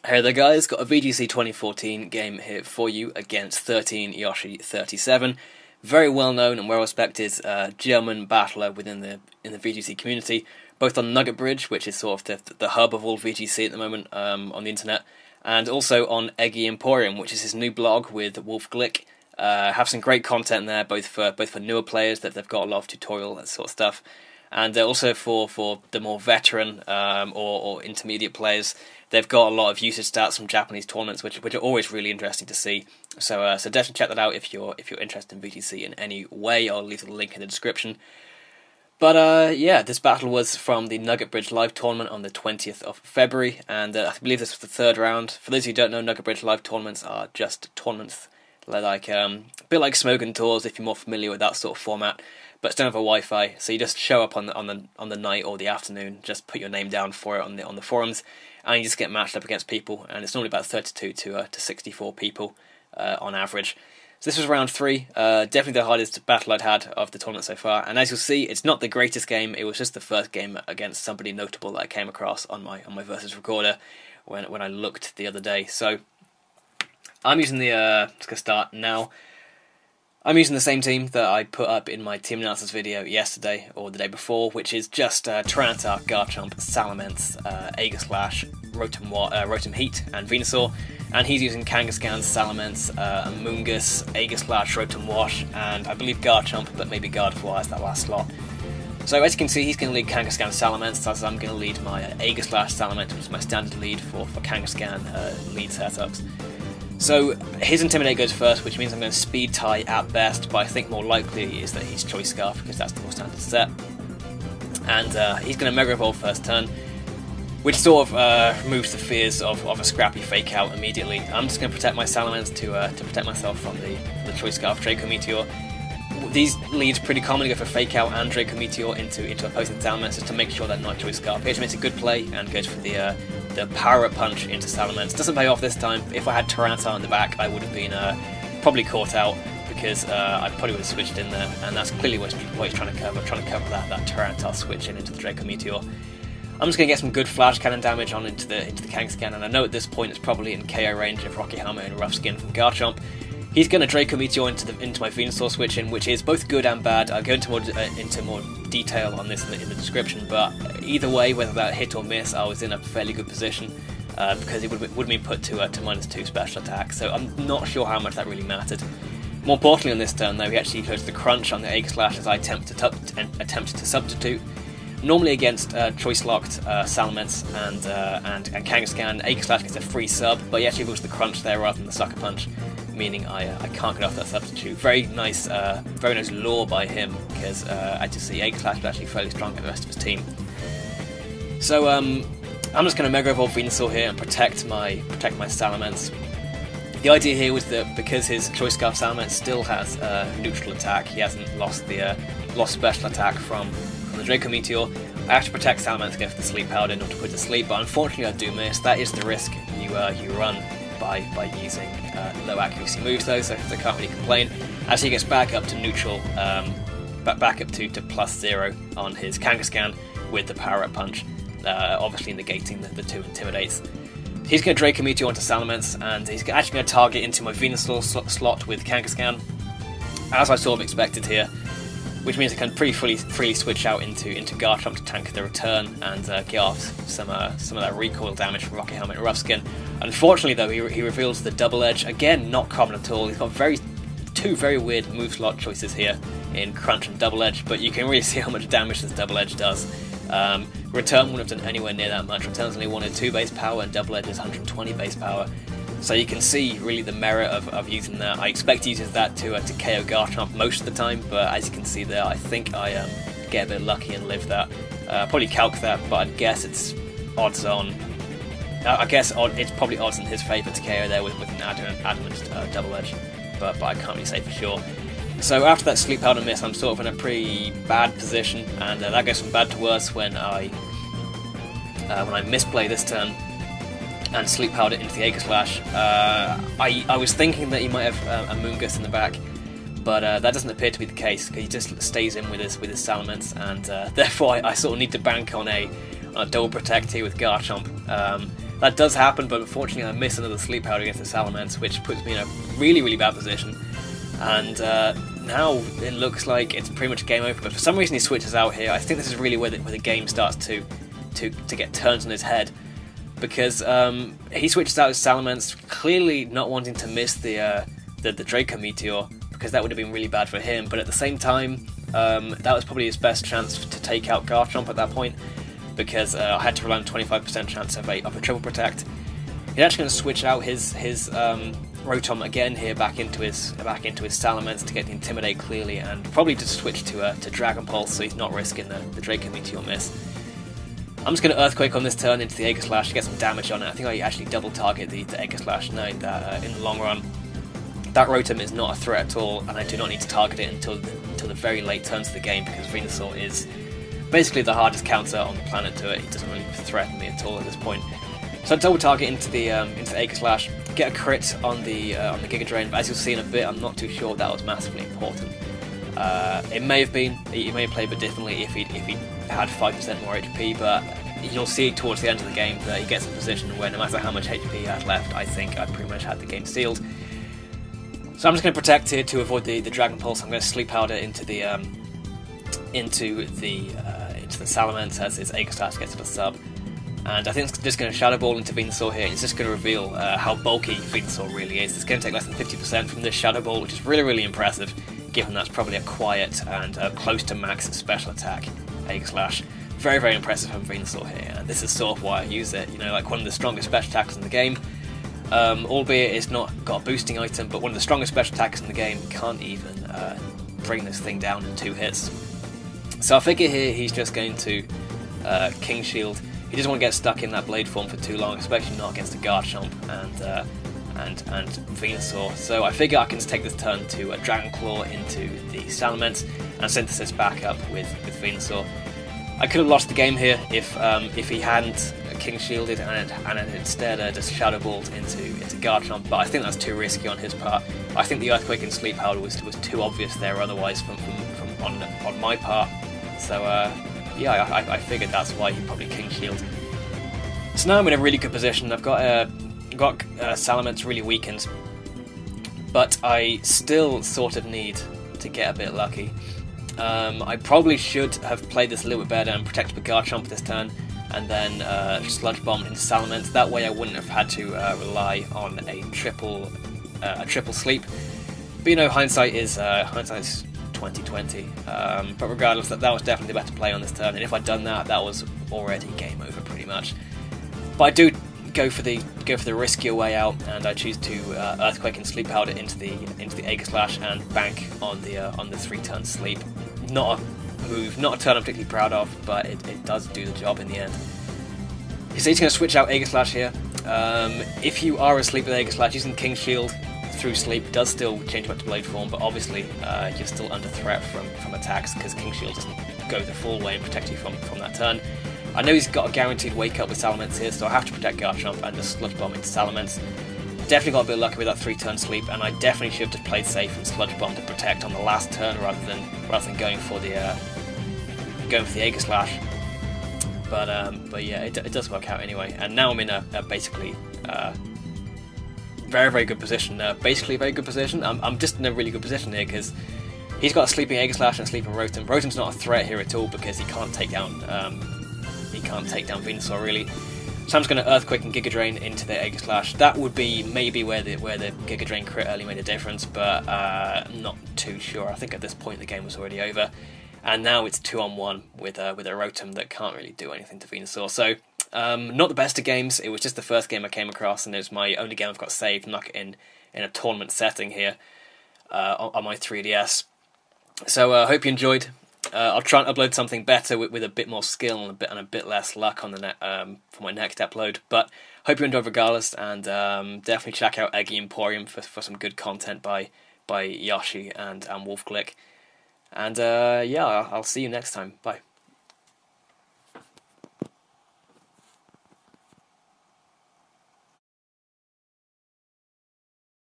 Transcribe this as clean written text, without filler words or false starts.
Hey there guys, got a VGC 2014 game here for you against 13Yoshi37. Very well known and well respected German battler within the VGC community, both on Nugget Bridge, which is sort of the hub of all VGC at the moment on the internet, and also on Eggy Emporium, which is his new blog with Wolf Glick. Have some great content there, both for newer players that they've got a lot of tutorial that sort of stuff, and also for the more veteran or intermediate players. They've got a lot of usage stats from Japanese tournaments, which are always really interesting to see. So definitely check that out if you're interested in VGC in any way. I'll leave the link in the description. But yeah, this battle was from the Nugget Bridge Live tournament on the 20th of February, and I believe this was the third round. For those who don't know, Nugget Bridge Live tournaments are just tournaments like a bit like Smogon Tours if you're more familiar with that sort of format, but don't have a Wi-Fi. So you just show up on the night or the afternoon, just put your name down for it on the forums, and you just get matched up against people, and it's normally about 32 to 64 people on average. So this was round 3, definitely the hardest battle I'd had of the tournament so far, and as you'll see, it's not the greatest game. It was just the first game against somebody notable that I came across on my versus recorder when I looked the other day. So I'm using the just gonna start now. I'm using the same team that I put up in my team analysis video yesterday, or the day before, which is just Tyranitar, Garchomp, Salamence, Aegislash, Rotom-h, and Venusaur, and he's using Kangaskhan, Salamence, Amoonguss, Aegislash, Rotom-h, and I believe Garchomp, but maybe Gardevoir as that last slot. So as you can see, he's going to lead Kangaskhan, Salamence, as I'm going to lead my Aegislash, Salamence, which is my standard lead for Kangaskhan lead setups. So his Intimidate goes first, which means I'm going to speed tie at best, but I think more likely is that he's Choice Scarf because that's the more standard set. And he's going to Mega Evolve first turn, which sort of removes the fears of a scrappy Fake Out immediately. I'm just going to protect my Salamence to protect myself from the Choice Scarf Draco Meteor. These leads pretty commonly go for Fake Out and Draco Meteor into opposing Salamence just to make sure they're not Choice Scarf. Page makes a good play and goes for the Power Up Punch into Salamence. Doesn't pay off this time. If I had Tyranitar in the back, I would have been probably caught out because I probably would have switched in there, and that's clearly what he's trying to cover that Tyranitar switch in into the Draco Meteor. I'm just going to get some good Flash Cannon damage on into the Kangaskhan, and I know at this point it's probably in KO range of Rocky Helmet and Rough Skin from Garchomp. He's going to Draco Meteor into my Venusaur switch in, which is both good and bad. I'll go into more detail on this in the description, but either way, whether that hit or miss, I was in a fairly good position because it would have been put to -2 special attack, so I'm not sure how much that really mattered. More importantly on this turn though, he actually goes to the crunch on the Aegislash as I attempted to substitute. Normally against choice-locked Salamence and Kangaskhan, Aegislash gets a free sub, but he actually goes to the crunch there rather than the Sucker Punch, meaning I can't get off that substitute. Very nice lure by him, because as you see, Aegislash is actually fairly strong against the rest of his team. So I'm just going to Mega Evolve Venusaur here and protect my Salamence. The idea here was that because his Choice Scarf Salamence still has neutral attack, he hasn't lost special attack from the Draco Meteor. I have to protect Salamence against the Sleep Powder in order to put it to sleep, but unfortunately I do miss. That is the risk you run by using low accuracy moves though, so I can't really complain. As he gets back up to neutral, back up to +0 on his Kangaskhan with the Power Up Punch, obviously negating the 2 Intimidates. He's going to Draco Meteor onto Salamence, and he's actually going to target into my Venusaur slot with Kangaskhan, as I sort of expected here, which means I can pretty freely switch out into Garchomp to tank the return and get off some of that recoil damage from Rocky Helmet and Rough Skin. Unfortunately though, he reveals the Double Edge, again not common at all. He's got two very weird move slot choices here in Crunch and Double Edge, but you can really see how much damage this Double Edge does. Return wouldn't have done anywhere near that much. Return's only 102 base power and Double Edge is 120 base power. So you can see really the merit of using that. I expect to use that to KO Garchomp most of the time, but as you can see there, I think I get a bit lucky and live that. Probably calc that, but I'd guess it's odds on. I guess it's probably odds in his favour to KO there with an Adamant Double Edge, but I can't really say for sure. So after that Sleep Powder miss, I'm sort of in a pretty bad position, and that goes from bad to worse when I misplay this turn and Sleep Powder into the Aegislash. I was thinking that he might have a Amoonguss in the back, but that doesn't appear to be the case, because he just stays in with his Salamence, and therefore I sort of need to bank on a double protect here with Garchomp. that does happen, but unfortunately I miss another sleep powder against the Salamence, which puts me in a really, really bad position. And now it looks like it's pretty much game over, but for some reason he switches out here. I think this is really where the game starts to get turned on his head, because he switches out his Salamence, clearly not wanting to miss the Draco Meteor, because that would have been really bad for him, but at the same time, that was probably his best chance to take out Garchomp at that point, because I had to rely on 25% chance of a triple protect. He's actually going to switch out his Rotom again here back into his Salamence to get the Intimidate clearly, and probably just switch to Dragon Pulse so he's not risking the Draco Meteor miss. I'm just going to Earthquake on this turn into the Aegislash to get some damage on it. I think I actually double target the Aegislash, knowing that in the long run that Rotom is not a threat at all, and I do not need to target it until the very late turns of the game, because Venusaur is basically the hardest counter on the planet to it. He doesn't really threaten me at all at this point. So I double target into the Aegislash, get a crit on the Giga Drain, but as you'll see in a bit, I'm not too sure that was massively important. It may have been, he may have played a bit differently if he had 5% more HP, but you'll see towards the end of the game that he gets in a position where no matter how much HP he had left, I think I pretty much had the game sealed. So I'm just going to protect here to avoid the Dragon Pulse. I'm going to Sleep Powder into the Salamence as his Aegislash gets to the sub. And I think it's just going to Shadow Ball into Venusaur here, and it's just going to reveal how bulky Venusaur really is. It's going to take less than 50% from this Shadow Ball, which is really, really impressive, given that's probably a quiet and close to max special attack Aegislash. Very, very impressive from Venusaur here, and this is sort of why I use it. You know, like one of the strongest special attackers in the game. Albeit it's not got a boosting item, but one of the strongest special attackers in the game can't even bring this thing down in 2 hits. So I figure here he's just going to King Shield. He doesn't want to get stuck in that blade form for too long, especially not against a Garchomp and Venusaur. So I figure I can just take this turn to Dragon Claw into the Salamence and Synthesis back up with Venusaur. I could have lost the game here if he hadn't King Shielded and instead just Shadow Balled into Garchomp, but I think that's too risky on his part. I think the Earthquake and Sleep Powder was too obvious there otherwise on my part. So yeah, I figured that's why he probably King Shield. So now I'm in a really good position. I've got Salamence really weakened, but I still sort of need to get a bit lucky. I probably should have played this a little bit better and protected the Garchomp this turn, and then Sludge Bomb into Salamence. That way I wouldn't have had to rely on a triple sleep. But you know, hindsight's 2020. But regardless, that was definitely the better play on this turn, and if I'd done that, that was already game over pretty much. But I do go for the riskier way out, and I choose to Earthquake and Sleep Powder into the Aegislash and bank on the 3-turn sleep. Not a move, not a turn I'm particularly proud of, but it does do the job in the end. So he's going to switch out Aegislash here. If you are asleep with Aegislash, using King Shield through sleep does still change back to blade form, but obviously you're still under threat from attacks, because King Shield doesn't go the full way and protect you from that turn. I know he's got a guaranteed wake up with Salamence here, so I have to protect Garchomp and just Sludge Bomb into Salamence. Definitely got a bit lucky with that 3-turn sleep, and I definitely should have just played safe and Sludge Bomb to protect on the last turn rather than going for the Aegislash. But yeah, it does work out anyway. And now I'm in a basically very, very good position. Basically a very good position. I'm just in a really good position here because he's got a sleeping Aegislash and a sleeping Rotom. Rotom's not a threat here at all because he can't take down Venusaur really. So I'm just going to Earthquake and Giga Drain into the Aegislash. That would be maybe where the Giga Drain crit early made a difference, but I'm not too sure. I think at this point the game was already over. And now it's 2-on-1 with a Rotom that can't really do anything to Venusaur. So, not the best of games. It was just the first game I came across, and it's my only game I've got saved, not in a tournament setting here on my 3DS. So, I hope you enjoyed. I'll try and upload something better with a bit more skill and a bit less luck on the for my next upload. But hope you enjoyed regardless, and definitely check out Eggy Emporium for some good content by Yoshi and Wolfglick. And yeah, I'll see you next time. Bye.